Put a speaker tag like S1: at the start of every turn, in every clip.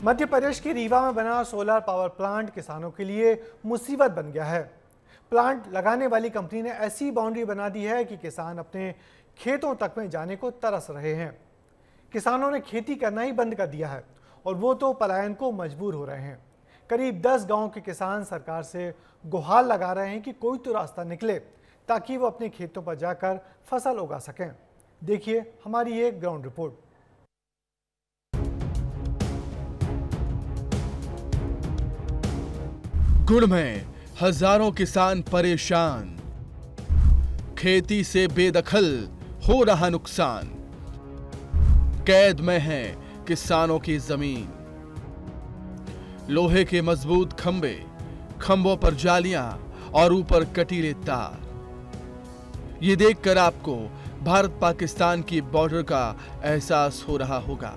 S1: मध्य प्रदेश के रीवा में बना सोलर पावर प्लांट किसानों के लिए मुसीबत बन गया है। प्लांट लगाने वाली कंपनी ने ऐसी बाउंड्री बना दी है कि किसान अपने खेतों तक में जाने को तरस रहे हैं। किसानों ने खेती करना ही बंद कर दिया है और वो तो पलायन को मजबूर हो रहे हैं। करीब 10 गांव के किसान सरकार से गुहार लगा रहे हैं कि कोई तो रास्ता निकले ताकि वो अपने खेतों पर जाकर फसल उगा सकें। देखिए हमारी एक ग्राउंड रिपोर्ट।
S2: गुड़ में हजारों किसान परेशान, खेती से बेदखल हो रहा नुकसान, कैद में है किसानों की जमीन। लोहे के मजबूत खंबे, खंभों पर जालियां और ऊपर कटीले तार। ये देखकर आपको भारत पाकिस्तान की बॉर्डर का एहसास हो रहा होगा।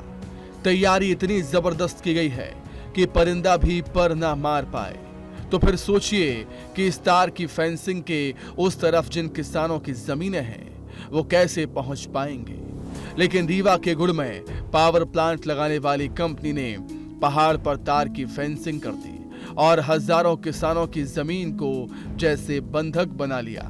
S2: तैयारी इतनी जबरदस्त की गई है कि परिंदा भी पर ना मार पाए। तो फिर सोचिए कि इस तार की फेंसिंग के उस तरफ जिन किसानों की जमीनें हैं वो कैसे पहुंच पाएंगे। लेकिन रीवा के गुड़ में पावर प्लांट लगाने वाली कंपनी ने पहाड़ पर तार की फेंसिंग कर दी और हजारों किसानों की जमीन को जैसे बंधक बना लिया।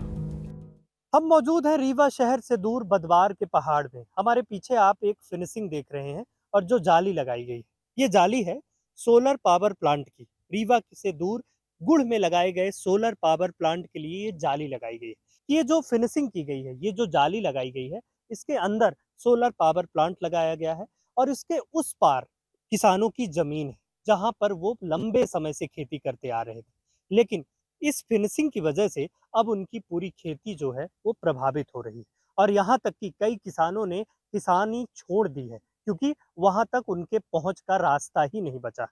S3: हम मौजूद हैं रीवा शहर से दूर बदवार के पहाड़ में। हमारे पीछे आप एक फिनिशिंग देख रहे हैं और जो जाली लगाई गई है, ये जाली है सोलर पावर प्लांट की। रीवा से दूर गुड़ में लगाए गए सोलर पावर प्लांट के लिए ये जाली लगाई गई है। ये जो फिनिशिंग की गई है, ये जो जाली लगाई गई है, इसके अंदर सोलर पावर प्लांट लगाया गया है और इसके उस पार किसानों की जमीन है जहां पर वो लंबे समय से खेती करते आ रहे थे। लेकिन इस फिनिशिंग की वजह से अब उनकी पूरी खेती जो है वो प्रभावित हो रही है और यहाँ तक कि कई किसानों ने किसानी छोड़ दी है क्योंकि वहां तक उनके पहुंच का रास्ता ही नहीं बचा।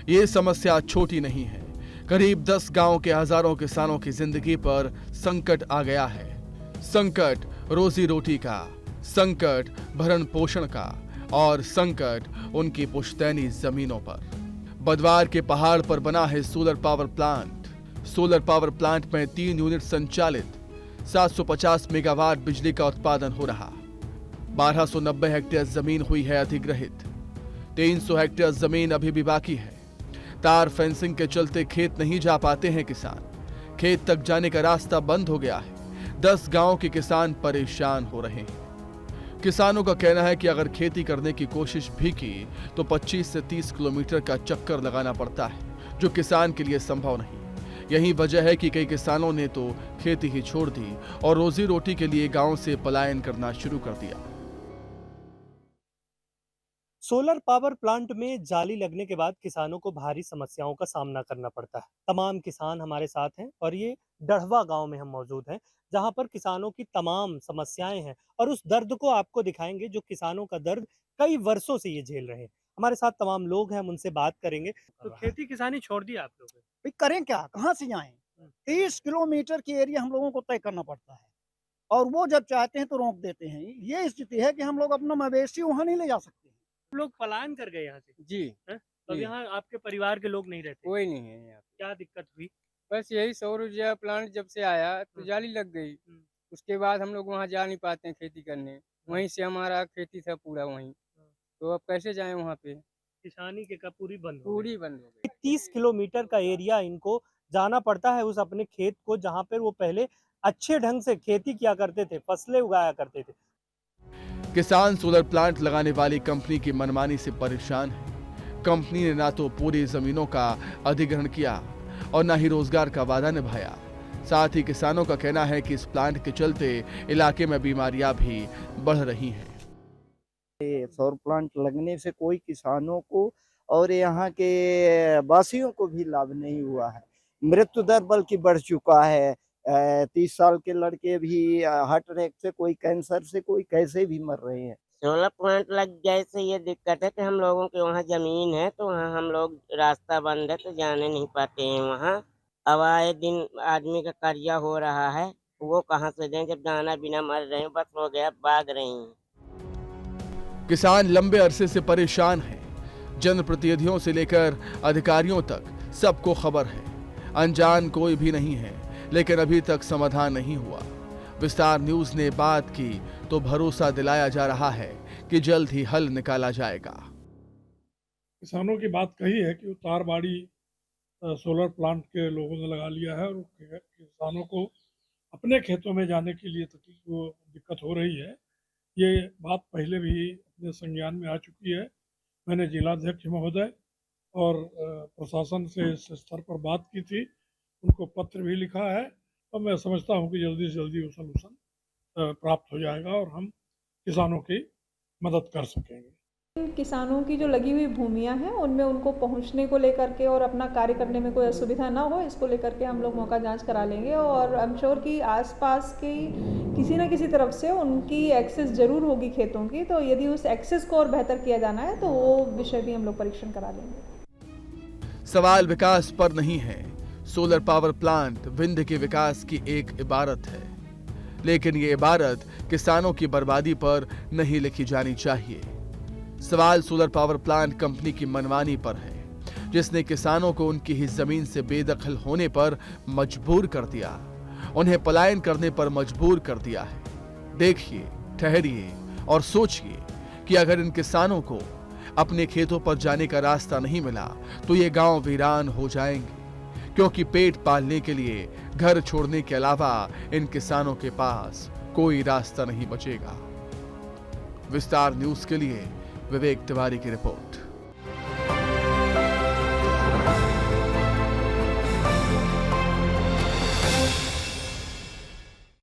S2: ये समस्या छोटी नहीं है। करीब 10 गांव के हजारों किसानों की जिंदगी पर संकट आ गया है। संकट रोजी रोटी का, संकट भरण पोषण का और संकट उनकी पुश्तैनी जमीनों पर। बदवार के पहाड़ पर बना है solar power plant. Solar power plant में 3 यूनिट संचालित 750 मेगावाट बिजली का उत्पादन हो रहा। 1290 हेक्टेयर जमीन हुई है अधिग्रहित। 300 हेक्टेयर जमीन अभी भी बाकी है। तार फेंसिंग के चलते खेत नहीं जा पाते हैं किसान। खेत तक जाने का रास्ता बंद हो गया है। 10 गांव के किसान परेशान हो रहे हैं। किसानों का कहना है कि अगर खेती करने की कोशिश भी की तो 25 से 30 किलोमीटर का चक्कर लगाना पड़ता है, जो किसान के लिए संभव नहीं। यही वजह है कि कई किसानों ने तो खेती ही छोड़ दी और रोजी रोटी के लिए गांव से पलायन करना शुरू कर दिया।
S3: सोलर पावर प्लांट में जाली लगने के बाद किसानों को भारी समस्याओं का सामना करना पड़ता है। तमाम किसान हमारे साथ हैं और ये डढ़वा गांव में हम मौजूद हैं जहां पर किसानों की तमाम समस्याएं हैं और उस दर्द को आपको दिखाएंगे जो किसानों का दर्द कई वर्षों से ये झेल रहे हैं। हमारे साथ तमाम लोग हैं, हम उनसे बात करेंगे। तो खेती किसानी छोड़ दी आप लोगों ने?
S4: भाई करें क्या, कहाँ से जाएं? 30 किलोमीटर की एरिया हम लोगों को तय करना पड़ता है और वो जब चाहते हैं तो रोक देते हैं। ये स्थिति है कि हम लोग अपना मवेशी वहाँ नहीं ले जा सकते।
S3: लोग पलायन कर गए यहाँ से?
S5: जी।
S3: हैं? तो
S5: जी।
S3: यहाँ आपके परिवार के लोग नहीं रहते?
S5: कोई नहीं है यहाँ पे।
S3: क्या दिक्कत हुई?
S5: बस यही सौर ऊर्जा प्लांट जब से आया तो जाली लग गई। उसके बाद हम लोग वहाँ जा नहीं पाते हैं खेती करने। वहीं से हमारा खेती था पूरा वहीं। तो अब कैसे जाएं वहाँ पे?
S3: किसानी के का पूरी बंद हो
S5: पूरी बंद हो गई।
S3: 30 किलोमीटर का एरिया इनको जाना पड़ता है उस अपने खेत को जहाँ पर वो पहले अच्छे ढंग से खेती किया करते थे, फसलें उगाया करते थे।
S2: किसान सोलर प्लांट लगाने वाली कंपनी की मनमानी से परेशान है। कंपनी ने ना तो पूरी जमीनों का अधिग्रहण किया और ना ही रोजगार का वादा निभाया। साथ ही किसानों का कहना है कि इस प्लांट के चलते इलाके में बीमारियां भी बढ़ रही हैं।
S4: सौर प्लांट लगने से कोई किसानों को और यहाँ के वासियों को भी लाभ नहीं हुआ है। मृत्यु दर बल्कि बढ़ चुका है। 30 साल के लड़के भी हार्ट अटैक से, कोई कैंसर से, कोई कैसे भी मर रहे हैं।
S6: सोलर प्लांट लग जाए से ये दिक्कत है कि हम लोगों के वहाँ जमीन है तो वहाँ हम लोग रास्ता बंद है तो जाने नहीं पाते हैं वहाँ। अब आए दिन आदमी का कर्जा हो रहा है, वो कहाँ से दें जब दाना बिना मर रहे हैं, बस हो गया, भाग रहे हैं।
S2: किसान लंबे अरसे से परेशान हैं। जनप्रतिनिधियों से लेकर अधिकारियों तक सबको खबर है। अनजान कोई भी नहीं है, लेकिन अभी तक समाधान नहीं हुआ। विस्तार न्यूज ने बात की तो भरोसा दिलाया जा रहा है कि जल्द ही हल निकाला जाएगा।
S7: किसानों की बात कही है कि वो तारबाड़ी सोलर प्लांट के लोगों ने लगा लिया है और किसानों को अपने खेतों में जाने के लिए तकलीफ वो दिक्कत हो रही है। ये बात पहले भी अपने संज्ञान में आ चुकी है। मैंने जिलाध्यक्ष महोदय और प्रशासन से इस स्तर पर बात की थी, उनको पत्र भी लिखा है और मैं समझता हूँ कि जल्दी से जल्दी वो सलूशन प्राप्त हो जाएगा और हम किसानों की मदद कर सकेंगे।
S8: किसानों की जो लगी हुई भूमियां हैं उनमें उनको पहुंचने को लेकर के और अपना कार्य करने में कोई असुविधा ना हो, इसको लेकर के हम लोग मौका जांच करा लेंगे और आई एम श्योर कि आसपास की किसी न किसी तरफ से उनकी एक्सेस जरूर होगी खेतों की, तो यदि उस एक्सेस को और बेहतर किया जाना है तो वो विषय भी हम लोग परीक्षण करा लेंगे।
S2: सवाल विकास पर नहीं है। सोलर पावर प्लांट विंध्य के विकास की एक इबारत है, लेकिन ये इबारत किसानों की बर्बादी पर नहीं लिखी जानी चाहिए। सवाल सोलर पावर प्लांट कंपनी की मनमानी पर है, जिसने किसानों को उनकी ही जमीन से बेदखल होने पर मजबूर कर दिया, उन्हें पलायन करने पर मजबूर कर दिया है। देखिए, ठहरिए और सोचिए कि अगर इन किसानों को अपने खेतों पर जाने का रास्ता नहीं मिला तो ये गांव वीरान हो जाएंगे, क्योंकि पेट पालने के लिए घर छोड़ने के अलावा इन किसानों के पास कोई रास्ता नहीं बचेगा। विस्तार न्यूज के लिए विवेक तिवारी की रिपोर्ट।